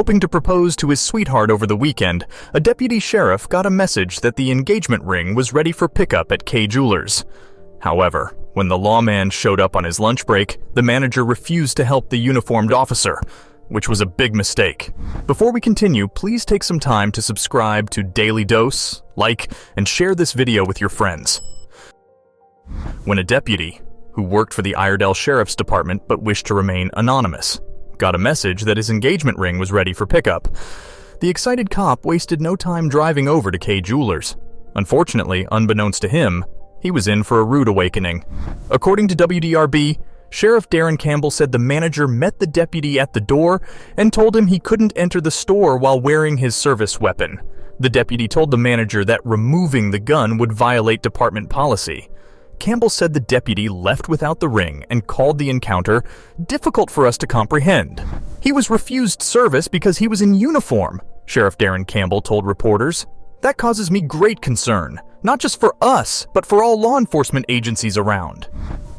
Hoping to propose to his sweetheart over the weekend, a deputy sheriff got a message that the engagement ring was ready for pickup at Kay Jewelers. However, when the lawman showed up on his lunch break, the manager refused to help the uniformed officer, which was a big mistake. Before we continue, please take some time to subscribe to Dailydose, like, and share this video with your friends. When a deputy, who worked for the Iredell Sheriff's Department but wished to remain anonymous, got a message that his engagement ring was ready for pickup, the excited cop wasted no time driving over to Kay Jewelers. Unfortunately, unbeknownst to him, he was in for a rude awakening. According to WDRB, Sheriff Darren Campbell said the manager met the deputy at the door and told him he couldn't enter the store while wearing his service weapon. The deputy told the manager that removing the gun would violate department policy. Campbell said the deputy left without the ring and called the encounter difficult for us to comprehend. He was refused service because he was in uniform, Sheriff Darren Campbell told reporters. That causes me great concern, not just for us, but for all law enforcement agencies around.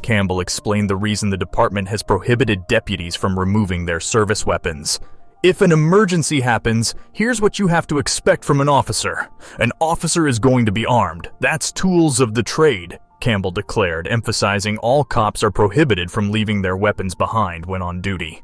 Campbell explained the reason the department has prohibited deputies from removing their service weapons. If an emergency happens, here's what you have to expect from an officer. An officer is going to be armed. That's tools of the trade, Campbell declared, emphasizing all cops are prohibited from leaving their weapons behind when on duty.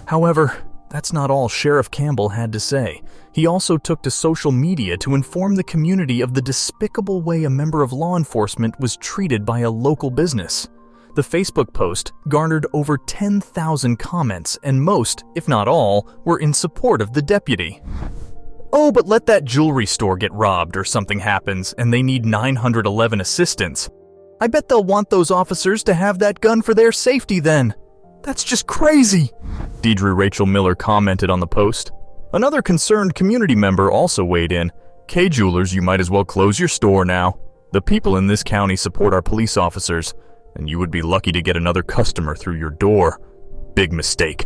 However, that's not all Sheriff Campbell had to say. He also took to social media to inform the community of the despicable way a member of law enforcement was treated by a local business. The Facebook post garnered over 10,000 comments, and most, if not all, were in support of the deputy. Oh, but let that jewelry store get robbed or something happens and they need 911 assistants. I bet they'll want those officers to have that gun for their safety then. That's just crazy, Deidre Rachel Miller commented on the post. Another concerned community member also weighed in. Kay Jewelers, you might as well close your store now. The people in this county support our police officers, and you would be lucky to get another customer through your door. Big mistake,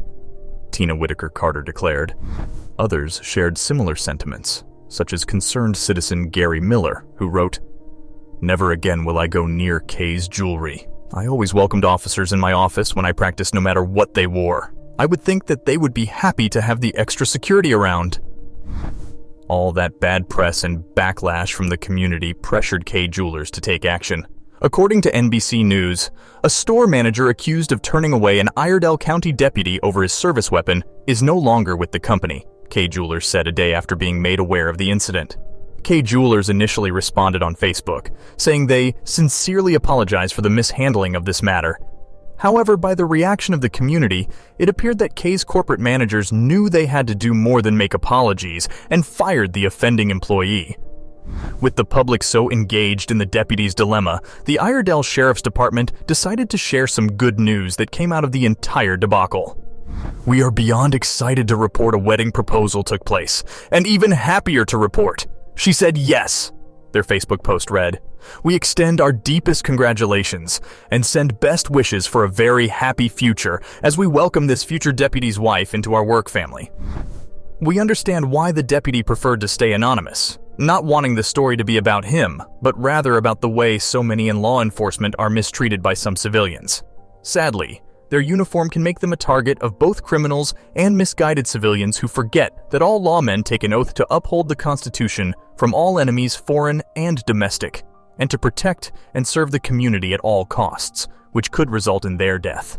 Tina Whitaker Carter declared. Others shared similar sentiments, such as concerned citizen Gary Miller, who wrote, "Never again will I go near Kay's jewelry. I always welcomed officers in my office when I practiced no matter what they wore. I would think that they would be happy to have the extra security around." All that bad press and backlash from the community pressured Kay Jewelers to take action. According to NBC News, a store manager accused of turning away an Iredell County deputy over his service weapon is no longer with the company, Kay Jewelers said a day after being made aware of the incident. Kay Jewelers initially responded on Facebook, saying they sincerely apologize for the mishandling of this matter. However, by the reaction of the community, it appeared that Kay's corporate managers knew they had to do more than make apologies and fired the offending employee. With the public so engaged in the deputy's dilemma, the Iredell Sheriff's Department decided to share some good news that came out of the entire debacle. "We are beyond excited to report a wedding proposal took place, and even happier to report she said yes," their Facebook post read. "We extend our deepest congratulations and send best wishes for a very happy future as we welcome this future deputy's wife into our work family. We understand why the deputy preferred to stay anonymous, not wanting the story to be about him, but rather about the way so many in law enforcement are mistreated by some civilians. Sadly, their uniform can make them a target of both criminals and misguided civilians who forget that all lawmen take an oath to uphold the Constitution from all enemies, foreign and domestic, and to protect and serve the community at all costs, which could result in their death.